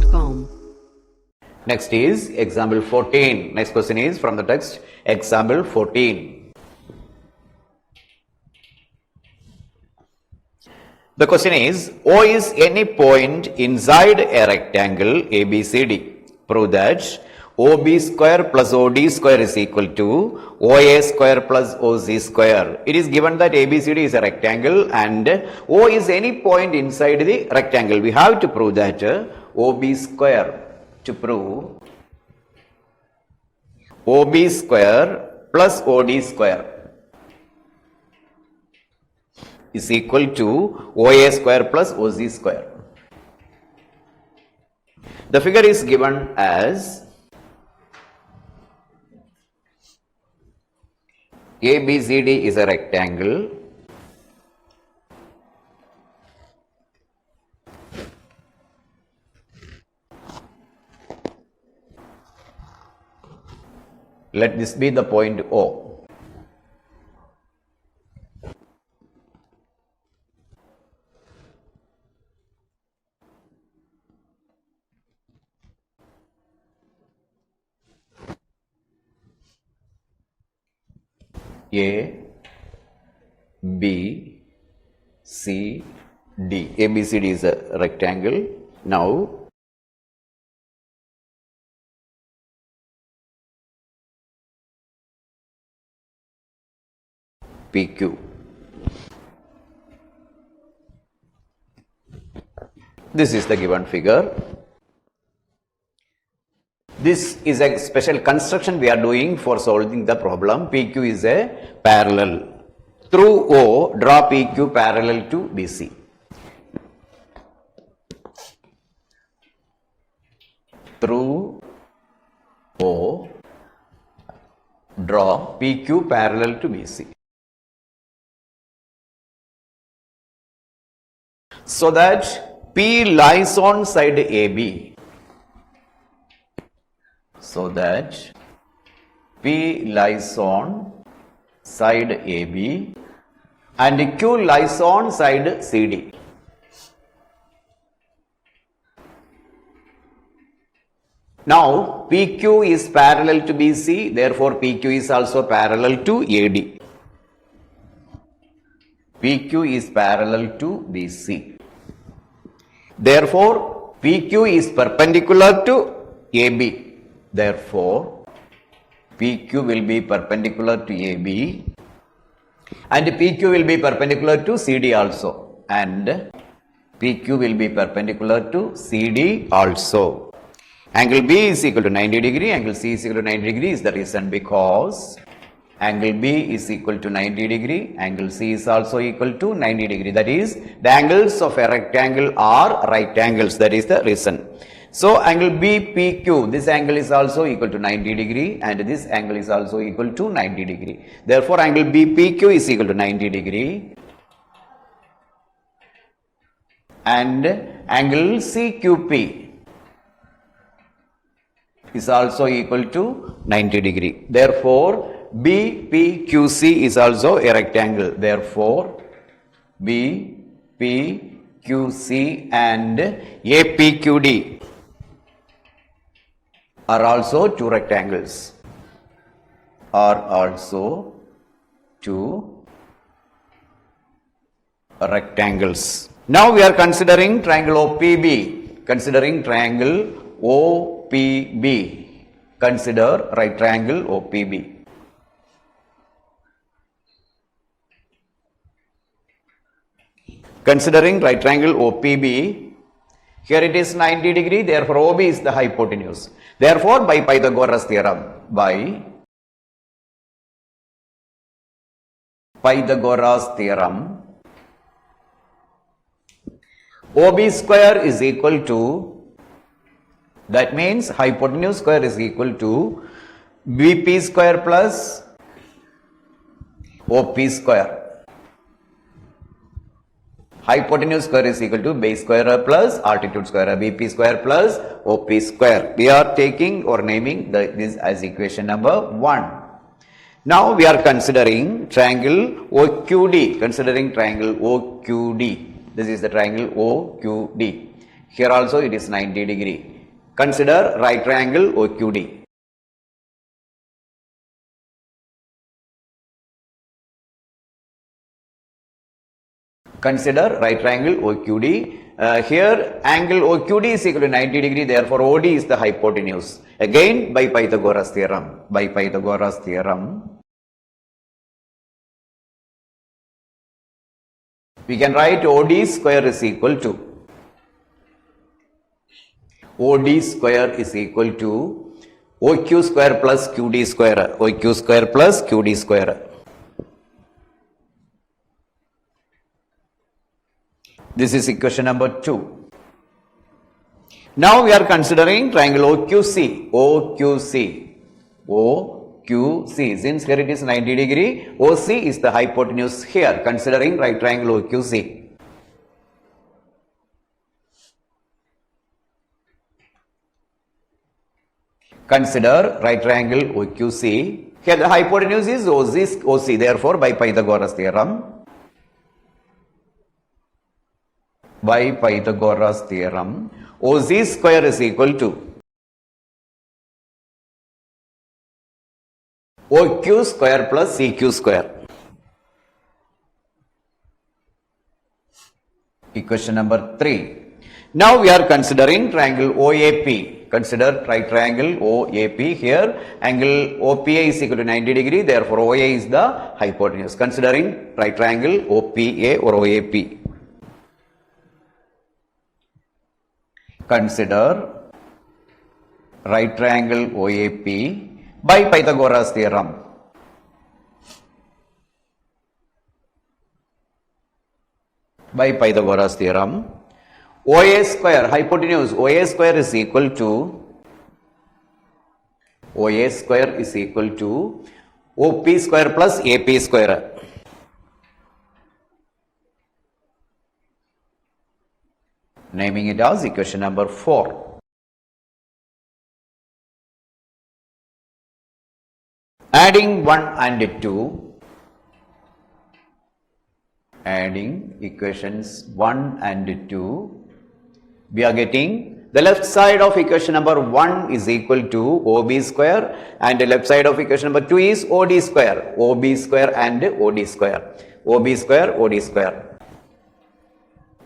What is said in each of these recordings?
Bharatnaryam.com. Next is example 14. Next question is from the text, example 14. The question is, O is any point inside a rectangle ABCD. Prove that OB square plus OD square is equal to OA square plus OC square. It is given that ABCD is a rectangle and O is any point inside the rectangle. We have to prove that OB square. To prove OB square plus OD square is equal to OA square plus OC square. The figure is given as ABCD is a rectangle let this be the point O. A, B, C, D. ABCD is a rectangle. Now, PQ. This is the given figure. This is a special construction we are doing for solving the problem. PQ is a parallel. Through O, draw PQ parallel to BC. Through O, draw PQ parallel to BC. So that P lies on side AB. So that P lies on side AB and Q lies on side CD. Now PQ is parallel to BC, therefore PQ is also parallel to AD. PQ is parallel to BC. Therefore PQ is perpendicular to AB. Therefore, PQ will be perpendicular to AB and PQ will be perpendicular to CD also, and PQ will be perpendicular to CD also. Angle B is equal to 90 degree, angle C is equal to 90 degree is the reason because angle B is equal to 90 degree, angle C is also equal to 90 degree. That is, the angles of a rectangle are right angles. That is the reason. So, angle BPQ, this angle is also equal to 90 degree and this angle is also equal to 90 degree. Therefore, angle BPQ is equal to 90 degree and angle CQP is also equal to 90 degree. Therefore, BPQC is also a rectangle. Therefore, BPQC and APQD are also two rectangles. Are also two rectangles. Now we are considering triangle OPB. Considering triangle OPB. Consider right triangle OPB. Considering right triangle OPB, here it is 90 degree, therefore OB is the hypotenuse. Therefore, by Pythagoras theorem, OB square is equal to, that means hypotenuse square is equal to BP square plus OP square. Hypotenuse square is equal to base square plus altitude square, BP square plus OP square. We are taking or naming this as equation number 1. Now we are considering triangle OQD. Considering triangle OQD. This is the triangle OQD. Here also it is 90 degree. Consider right triangle OQD. Consider right triangle OQD. Here angle OQD is equal to 90 degree, therefore OD is the hypotenuse. Again by Pythagoras theorem. By Pythagoras theorem, we can write OD square is equal to OD square is equal to OQ square plus QD square. OQ square plus QD square. This is equation number 2. Now we are considering triangle OQC. OQC. OQC. Since here it is 90 degree, OC is the hypotenuse here. Considering right triangle OQC. Consider right triangle OQC. Here the hypotenuse is OC. Therefore, by Pythagoras theorem, OC square is equal to OQ square plus CQ square. Equation number 3. Now we are considering triangle OAP. Consider right triangle OAP. Here angle OPA is equal to 90 degree. Therefore, OA is the hypotenuse. Considering right triangle OPA or OAP. Consider right triangle OAP by Pythagoras theorem. By Pythagoras theorem, OA square, hypotenuse OA square is equal to OP square plus AP square. Naming it as equation number 4. Adding 1 and 2, adding equations 1 and 2, we are getting the left side of equation number 1 is equal to OB square and the left side of equation number 2 is OD square. OB square and OD square. OB square, OD square.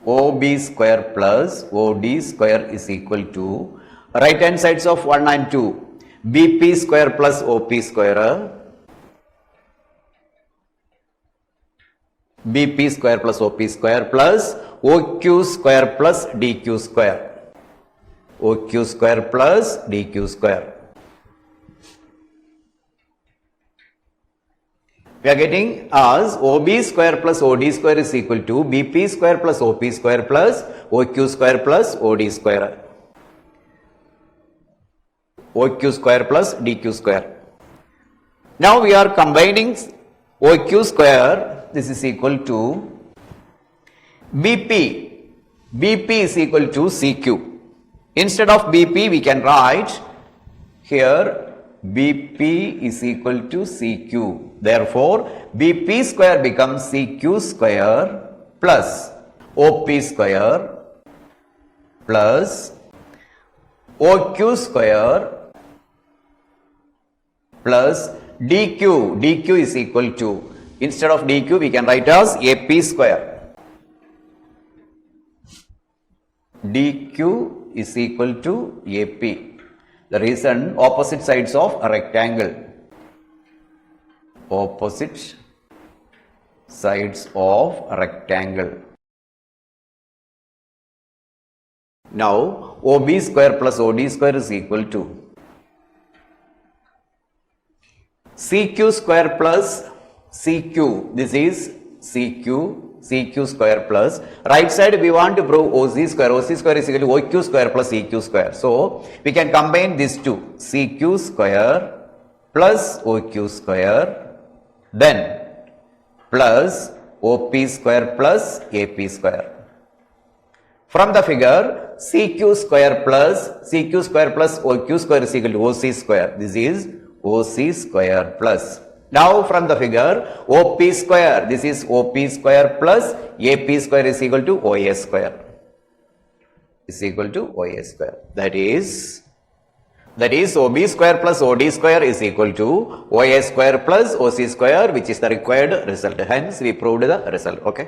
OB square plus OD square is equal to right hand sides of 1 and 2. BP square plus OP square. BP square plus OP square plus OQ square plus DQ square. OQ square plus DQ square. We are getting as OB square plus OD square is equal to BP square plus OP square plus OQ square plus OD square. OQ square plus DQ square. Now we are combining OQ square. This is equal to BP. BP is equal to CQ. Instead of BP, we can write here BP is equal to CQ. Therefore, BP square becomes CQ square plus OP square plus OQ square plus DQ. DQ is equal to, instead of DQ, we can write as AP square. DQ is equal to AP. The reason, opposite sides of a rectangle. Opposite sides of a rectangle. Now, OB square plus OD square is equal to CQ square plus CQ. This is CQ square plus, right side we want to prove OC square. OC square is equal to OQ square plus EQ square. So, we can combine these two, CQ square plus OQ square, then plus OP square plus AP square. From the figure, CQ square plus OQ square is equal to OC square. This is OC square plus. Now from the figure, OP square, this is OP square plus AP square is equal to OA square. is equal to OA square. That is OB square plus OD square is equal to OA square plus OC square, which is the required result. Hence, we proved the result. Okay.